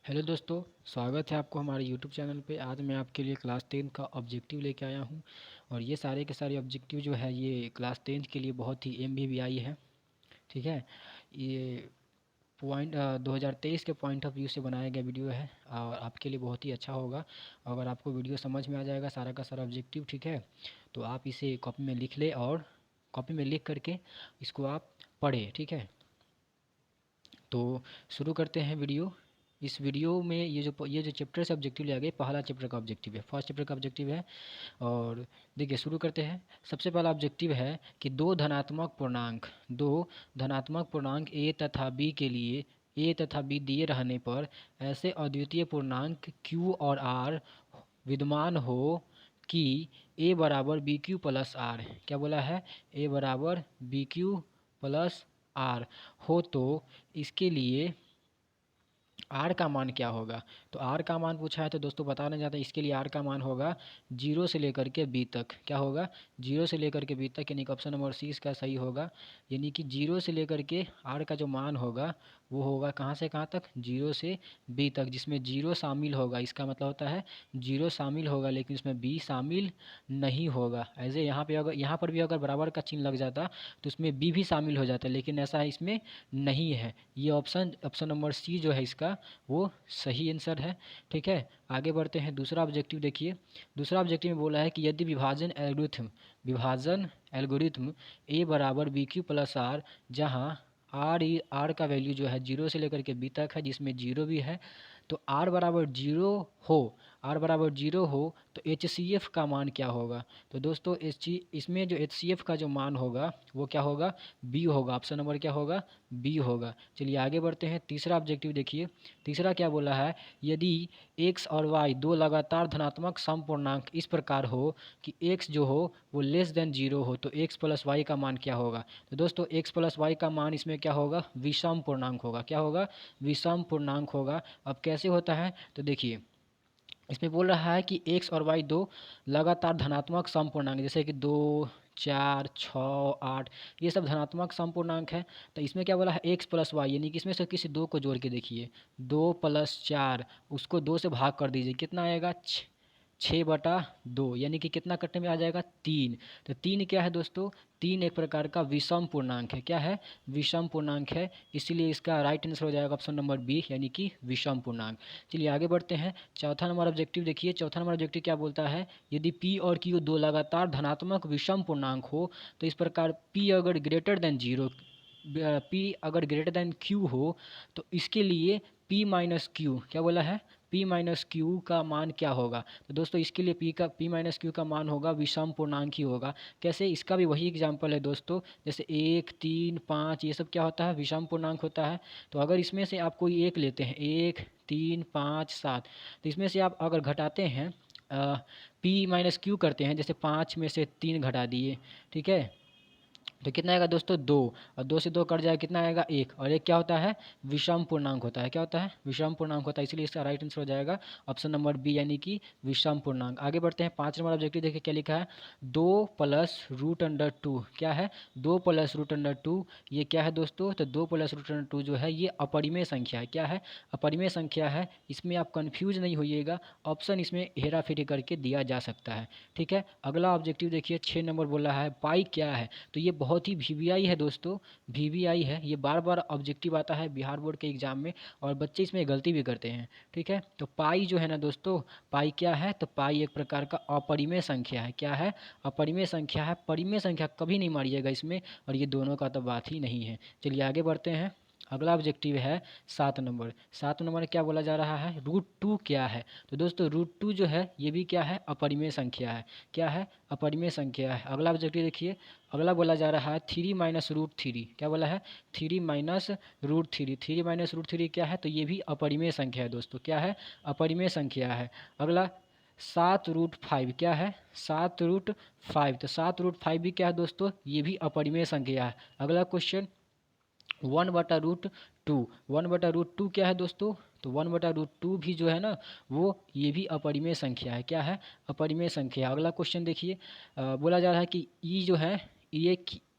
Hello दोस्तों, स्वागत है आपको हमारे यूट्यूब चैनल पे। आज मैं आपके लिए क्लास 10 का ऑब्जेक्टिव लेके आया हूँ और ये सारे के सारे ऑब्जेक्टिव जो है ये क्लास 10 के लिए बहुत ही MBBI है। ठीक है, ये 2023 के पॉइंट ऑफ व्यू से बनाया गया वीडियो है और आपके लिए बहुत ही अच्छा होगा। अगर आपको वीडियो समझ में आ जाएगा सारा का सारा ऑब्जेक्टिव, ठीक है, तो आप इसे कॉपी में लिख ले और कॉपी में लिख करके इसको आप पढ़ें। ठीक है, तो शुरू करते हैं वीडियो। इस वीडियो में ये जो चैप्टर से ऑब्जेक्टिव लिया गया, पहला चैप्टर का ऑब्जेक्टिव है, फर्स्ट चैप्टर का ऑब्जेक्टिव है। और देखिए शुरू करते हैं। सबसे पहला ऑब्जेक्टिव है कि दो धनात्मक पूर्णांक ए तथा बी के लिए ए तथा बी दिए रहने पर ऐसे अद्वितीय पूर्णांक क्यू और आर विद्यमान हो कि ए बराबर बी क्यू प्लस आर, क्या बोला है, ए बराबर बी क्यू प्लस आर हो, तो इसके लिए आर का मान क्या होगा। तो आर का मान पूछा है तो दोस्तों बताना चाहते हैं, इसके लिए आर का मान होगा जीरो से लेकर के बी तक। क्या होगा, जीरो से लेकर के बी तक, यानी कि ऑप्शन नंबर सी इसका सही होगा। यानी कि जीरो से लेकर के आर का जो मान होगा वो होगा कहाँ से कहाँ तक, जीरो से बी तक, जिसमें जीरो शामिल होगा। इसका मतलब होता है जीरो शामिल होगा लेकिन उसमें बी शामिल नहीं होगा। ऐसे यहाँ पर भी अगर बराबर का चिन्ह लग जाता तो उसमें बी भी शामिल हो जाता, लेकिन ऐसा इसमें नहीं है। ये ऑप्शन नंबर सी जो है इसका वो सही आंसर है। ठीक है, आगे बढ़ते हैं। दूसरा ऑब्जेक्टिव देखिए। दूसरा ऑब्जेक्टिव में बोला है कि यदि विभाजन एल्गोरिथम ए बराबर बी क्यू प्लस आर, जहाँ आर का वैल्यू जो है जीरो से लेकर के बी तक है, जिसमें जीरो भी है, तो आर बराबर जीरो हो तो HCF का मान क्या होगा। तो दोस्तों इसमें जो HCF का जो मान होगा वो क्या होगा, बी होगा। ऑप्शन नंबर क्या होगा, बी होगा। चलिए आगे बढ़ते हैं। तीसरा ऑब्जेक्टिव देखिए। तीसरा क्या बोला है, यदि x और y दो लगातार धनात्मक समपूर्णांक इस प्रकार हो कि x जो हो वो लेस देन जीरो हो, तो x प्लस वाई का मान क्या होगा। तो दोस्तों x प्लस वाई का मान इसमें क्या होगा, विषम पूर्णांक होगा। क्या होगा, विषम पूर्णांक होगा। अब कैसे होता है, तो देखिए इसमें बोल रहा है कि x और y दो लगातार धनात्मक समपूर्णांक, जैसे कि 2, 4, 6, 8, ये सब धनात्मक समपूर्णांक है। तो इसमें क्या बोला है, x प्लस वाई, यानी कि इसमें से किसी दो को जोड़ के देखिए। 2 + 4, उसको 2 से भाग कर दीजिए, कितना आएगा, 6/2, यानी कि कितना कटने में आ जाएगा, 3। तो 3 क्या है दोस्तों, 3 एक प्रकार का विषम पूर्णांक है। क्या है, विषम पूर्णांक है, इसीलिए इसका राइट आंसर हो जाएगा ऑप्शन नंबर बी, यानी कि विषम पूर्णांक। चलिए आगे बढ़ते हैं। चौथा नंबर ऑब्जेक्टिव देखिए। चौथा नंबर ऑब्जेक्टिव क्या बोलता है, यदि p और q दो लगातार धनात्मक विषम पूर्णांक हो, तो इस प्रकार p अगर ग्रेटर देन जीरो, p अगर ग्रेटर देन q हो, तो इसके लिए p माइनस क्यू, क्या बोला है, p माइनस क्यू का मान क्या होगा। तो दोस्तों इसके लिए p माइनस क्यू का मान होगा विषम पूर्णांक ही होगा। कैसे, इसका भी वही एग्जाम्पल है दोस्तों, जैसे 1, 3, 5 ये सब क्या होता है, विषम पूर्णांक होता है। तो अगर इसमें से आप कोई एक लेते हैं, 1, 3, 5, 7, तो इसमें से आप अगर घटाते हैं, p माइनस क्यू करते हैं, जैसे 5 में से 3 घटा दिए, ठीक है, तो कितना आएगा दोस्तों, 2, और 2 से 2 कट जाएगा, कितना आएगा, 1, और एक क्या होता है, विषम पूर्णांक होता है। क्या होता है, विषम पूर्णांक होता है, इसलिए इसका राइट आंसर हो जाएगा ऑप्शन नंबर बी, यानी कि विषम पूर्णांक। आगे बढ़ते हैं। 5 नंबर ऑब्जेक्टिव देखिए क्या लिखा है, 2 + √2, क्या है, 2 + √2, ये क्या है दोस्तों, तो 2 + √2 जो है ये अपरिमेय संख्या है। क्या है, अपरिमेय संख्या है। इसमें आप कन्फ्यूज नहीं होइएगा, ऑप्शन इसमें हेरा फेरी करके दिया जा सकता है। ठीक है, अगला ऑब्जेक्टिव देखिए। 6 नंबर बोला है पाई क्या है। तो ये बहुत ही VBI है दोस्तों, VBI है, ये बार बार ऑब्जेक्टिव आता है बिहार बोर्ड के एग्जाम में, और बच्चे इसमें गलती भी करते हैं। ठीक है, तो पाई जो है ना दोस्तों, पाई क्या है, तो पाई एक प्रकार का अपरिमेय संख्या है। क्या है, अपरिमेय संख्या है। परिमेय संख्या कभी नहीं मारिएगा इसमें, और ये दोनों का तो बात ही नहीं है। चलिए आगे बढ़ते हैं। अगला ऑब्जेक्टिव है 7 नंबर। 7 नंबर में क्या बोला जा रहा है, √2 क्या है। तो दोस्तों √2 जो है ये भी क्या है, अपरिमेय संख्या है। क्या है, अपरिमेय संख्या है। अगला ऑब्जेक्टिव देखिए। अगला बोला जा रहा है 3 - √3, क्या बोला है, 3 - √3, 3 - √3 क्या है, तो ये भी अपरिमेय संख्या है दोस्तों। क्या है, अपरिमेय संख्या है। अगला 7√5, क्या है, 7√5, तो 7√5 भी क्या है दोस्तों, ये भी अपरिमेय संख्या है। अगला क्वेश्चन 1/√2, 1/√2 क्या है दोस्तों, तो 1/√2 भी जो है ना वो ये भी अपरिमेय संख्या है। क्या है, अपरिमेय संख्या। अगला क्वेश्चन देखिए। बोला जा रहा है कि ई जो है, ये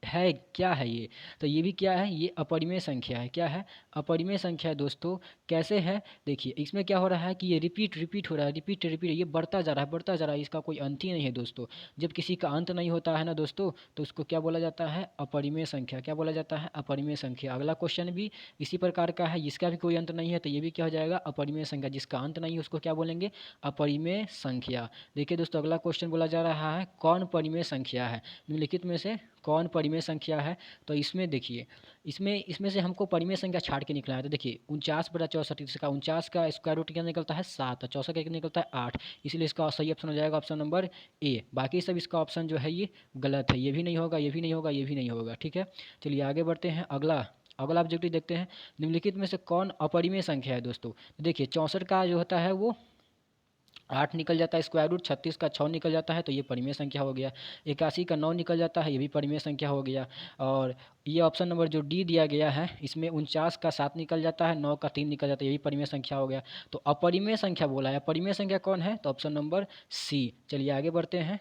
है क्या है ये? तो ये भी क्या है, ये अपरिमेय संख्या है। क्या है? अपरिमेय संख्या है दोस्तों। कैसे है? देखिए इसमें क्या हो रहा है कि ये रिपीट रिपीट हो रहा है, रिपीट रिपीट, ये बढ़ता जा रहा है, बढ़ता जा रहा है, इसका कोई अंत ही नहीं है दोस्तों। जब किसी का अंत नहीं होता है ना दोस्तों, तो उसको क्या बोला जाता है? अपरिमेय संख्या। क्या बोला जाता है? अपरिमेय संख्या। अगला क्वेश्चन भी इसी प्रकार का है, जिसका भी कोई अंत नहीं है तो ये भी क्या हो जाएगा? अपरिमेय संख्या। जिसका अंत नहीं है उसको क्या बोलेंगे? अपरिमेय संख्या। देखिए दोस्तों अगला क्वेश्चन बोला जा रहा है कौन परिमेय संख्या है? निम्नलिखित में से कौन परिमेय संख्या है? तो इसमें देखिए, इसमें इसमें से हमको परिमेय संख्या छाट के निकला है। तो देखिए 49/64, इसका 49 का स्क्वायर रूट क्या निकलता है? 7, और 64 का क्या निकलता है? 8। इसलिए इसका सही ऑप्शन हो जाएगा ऑप्शन नंबर ए। बाकी सब इसका ऑप्शन जो है ये गलत है, ये भी नहीं होगा, ये भी नहीं होगा, ये भी नहीं होगा। ठीक है, चलिए आगे बढ़ते हैं। अगला अगला ऑब्जेक्टिव देखते हैं, निम्नलिखित में से कौन अपरिमेय संख्या है दोस्तों? तो देखिए 64 का जो होता है वो 8 निकल जाता है स्क्वायर रूट, 36 का 6 निकल जाता है तो ये परिमेय संख्या हो गया। 81 का 9 निकल जाता है, ये भी परिमेय संख्या हो गया। और ये ऑप्शन नंबर जो डी दिया गया है इसमें 49 का 7 निकल जाता है, 9 का 3 निकल जाता है, ये भी परिमेय संख्या हो गया। तो अपरिमेय संख्या बोला है, परिमेय संख्या कौन है? तो ऑप्शन नंबर सी। चलिए आगे बढ़ते हैं।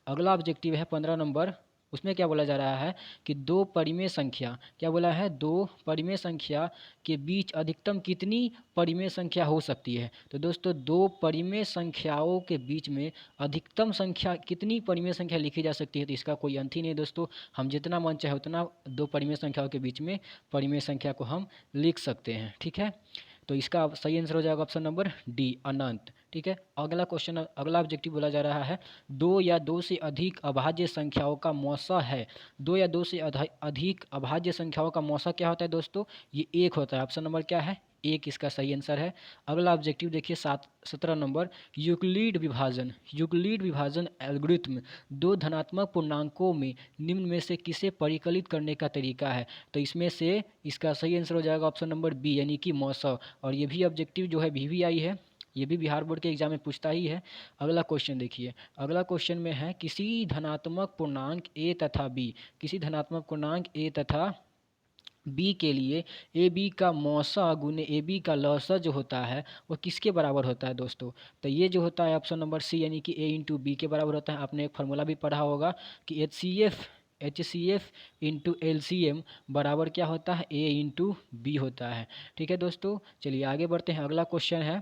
अगला ऑब्जेक्टिव है 15 नंबर। उसमें क्या बोला जा रहा है कि दो परिमेय संख्या, क्या बोला है? दो परिमेय संख्या के बीच अधिकतम कितनी परिमेय संख्या हो सकती है? तो दोस्तों दो परिमेय संख्याओं के बीच में अधिकतम संख्या कितनी परिमेय संख्या लिखी जा सकती है? तो इसका कोई अंत ही नहीं दोस्तों। हम जितना मन चाहे उतना दो परिमेय संख्याओं के बीच में परिमेय संख्या को हम लिख सकते हैं। ठीक है, तो इसका सही आंसर हो जाएगा ऑप्शन नंबर डी, अनंत। ठीक है, अगला क्वेश्चन, अगला ऑब्जेक्टिव बोला जा रहा है दो या दो से अधिक अभाज्य संख्याओं का मौसा है। दो या दो से अधिक अभाज्य संख्याओं का मौसा क्या होता है दोस्तों? ये एक होता है। ऑप्शन नंबर क्या है? एक इसका सही आंसर है। अगला ऑब्जेक्टिव देखिए 17 नंबर, यूक्लिड विभाजन। यूक्लिड विभाजन एल्गोरिथ्म दो धनात्मक पूर्णांकों में निम्न में से किसे परिकलित करने का तरीका है? तो इसमें से इसका सही आंसर हो जाएगा ऑप्शन नंबर बी, यानी कि मौसा। और ये भी ऑब्जेक्टिव जो है वीवीआई है, ये भी बिहार बोर्ड के एग्जाम में पूछता ही है। अगला क्वेश्चन देखिए, अगला क्वेश्चन में है किसी धनात्मक पूर्णांक ए तथा बी, किसी धनात्मक पूर्णांक ए तथा बी के लिए ए बी का मौसा गुने ए बी का लौसा जो होता है वो किसके बराबर होता है दोस्तों? तो ये जो होता है ऑप्शन नंबर सी, यानी कि ए इंटू बी के बराबर होता है। आपने एक फार्मूला भी पढ़ा होगा कि H C F into L C M बराबर क्या होता है? ए इंटू बी होता है। ठीक है दोस्तों, चलिए आगे बढ़ते हैं। अगला क्वेश्चन है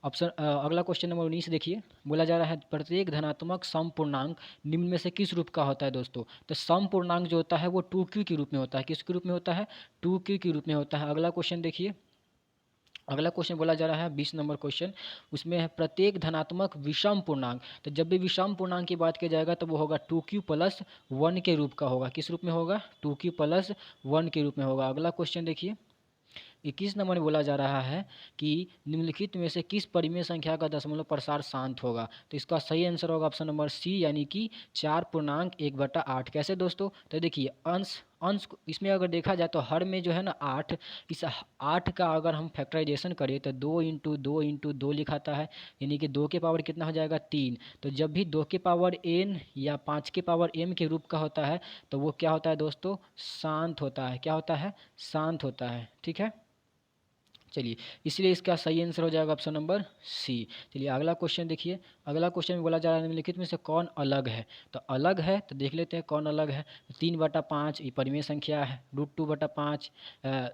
अगला क्वेश्चन नंबर 19 देखिए, बोला जा रहा है प्रत्येक धनात्मक समपूर्णांक निम्न में से किस रूप का होता है दोस्तों? तो समपूर्णांक जो होता है वो 2q के रूप में होता है। किसके रूप में होता है? 2q के रूप में होता है। अगला क्वेश्चन देखिए, अगला क्वेश्चन बोला जा रहा है 20 नंबर क्वेश्चन। उसमें है प्रत्येक धनात्मक विषम पूर्णांक। तो जब भी विषम पूर्णांक की बात की जाएगा तो वो होगा 2q+1 के रूप का होगा। किस रूप में होगा? 2q+1 के रूप में होगा। अगला क्वेश्चन देखिए 21 नंबर में बोला जा रहा है कि निम्नलिखित में से किस परिमेय संख्या का दशमलव प्रसार शांत होगा? तो इसका सही आंसर होगा ऑप्शन नंबर सी, यानी कि 4.1/8। कैसे दोस्तों? तो देखिए अंश अंश इसमें अगर देखा जाए तो हर में जो है ना 8, इस 8 का अगर हम फैक्टराइजेशन करें तो 2 × 2 × 2 लिखाता है, यानी कि 2 के पावर कितना हो जाएगा? 3। तो जब भी 2 के पावर n या 5 के पावर m के रूप का होता है तो वो क्या होता है दोस्तों? शांत होता है। क्या होता है? शांत होता है। ठीक है, चलिए इसलिए इसका सही आंसर हो जाएगा ऑप्शन नंबर सी। चलिए अगला क्वेश्चन देखिए, अगला क्वेश्चन में बोला जा रहा है निम्नलिखित में से कौन अलग है? तो अलग है तो देख लेते हैं कौन अलग है। 3/5 ये परिमेय संख्या है, √2/5,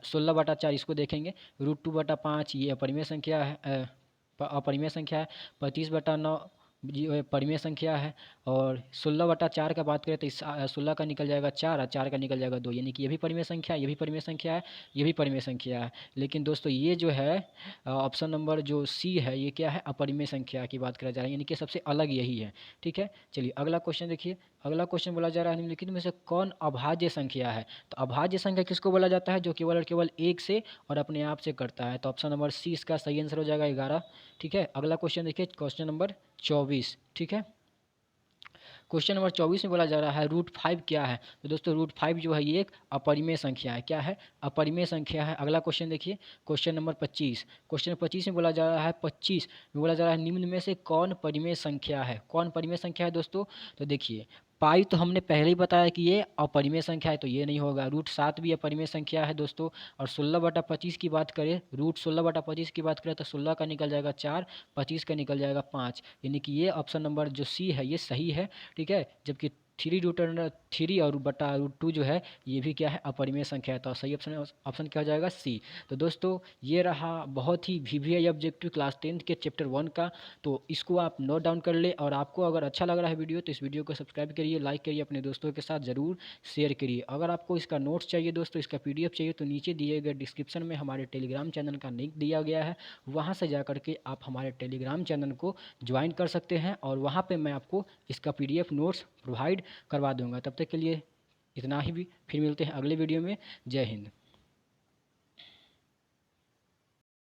16/4 इसको देखेंगे, √2/5 ये अपरिमेय संख्या है, अपरिमेय संख्या है, 35/9 जी परिमेय संख्या है। और 16/4 का बात करें तो इस 16 का निकल जाएगा 4 और 4 का निकल जाएगा 2, यानी कि ये भी परिमेय संख्या है, ये भी परिमेय संख्या है, ये भी परिमेय संख्या है। लेकिन दोस्तों ये जो है ऑप्शन नंबर जो सी है ये क्या है? अपरिमेय संख्या की बात करा जा रहा है, यानी कि सबसे अलग यही है। ठीक है, चलिए अगला क्वेश्चन देखिए, अगला क्वेश्चन बोला जा रहा है निम्नलिखित में से कौन अभाज्य संख्या है? तो अभाज्य संख्या किसको बोला जाता है? जो केवल और केवल एक से और अपने आप से करता है। तो ऑप्शन नंबर सी इसका सही आंसर हो जाएगा 11। ठीक है, अगला क्वेश्चन देखिए, क्वेश्चन नंबर 24। ठीक है, क्वेश्चन नंबर 24 में बोला जा रहा है √5 क्या है? तो दोस्तों √5 जो है ये एक अपरिमेय संख्या है। क्या है? अपरिमेय संख्या है। अगला क्वेश्चन देखिए, क्वेश्चन नंबर 25। क्वेश्चन 25 में बोला जा रहा है 25 में बोला जा रहा है निम्न में से कौन परिमेय संख्या है? कौन परिमेय संख्या है दोस्तों? तो देखिए पाई तो हमने पहले ही बताया कि ये अपरिमेय संख्या है तो ये नहीं होगा। √7 भी अपरिमेय संख्या है दोस्तों। और 16/25 की बात करें, √16/25 की बात करें तो 16 का निकल जाएगा 4, 25 का निकल जाएगा 5, यानी कि ये ऑप्शन नंबर जो सी है ये सही है। ठीक है, जबकि 3 और बटा रूट 2 जो है ये भी क्या है अपरिमेय संख्या है। तो सही ऑप्शन क्या हो जाएगा सी। तो दोस्तों ये रहा बहुत ही वीवीआई ऑब्जेक्टिव क्लास 10 के चैप्टर 1 का। तो इसको आप नोट डाउन कर ले, और आपको अगर अच्छा लग रहा है वीडियो तो इस वीडियो को सब्सक्राइब करिए, लाइक करिए, अपने दोस्तों के साथ ज़रूर शेयर करिए। अगर आपको इसका नोट्स चाहिए दोस्तों, इसका पीडीएफ चाहिए, तो नीचे दिए गए डिस्क्रिप्शन में हमारे टेलीग्राम चैनल का लिंक दिया गया है, वहाँ से जा करके आप हमारे टेलीग्राम चैनल को ज्वाइन कर सकते हैं, और वहाँ पे मैं आपको इसका पीडीएफ नोट्स प्रोवाइड करवा दूंगा। तब तक के लिए इतना ही भी, फिर मिलते हैं अगले वीडियो में। जय हिंद।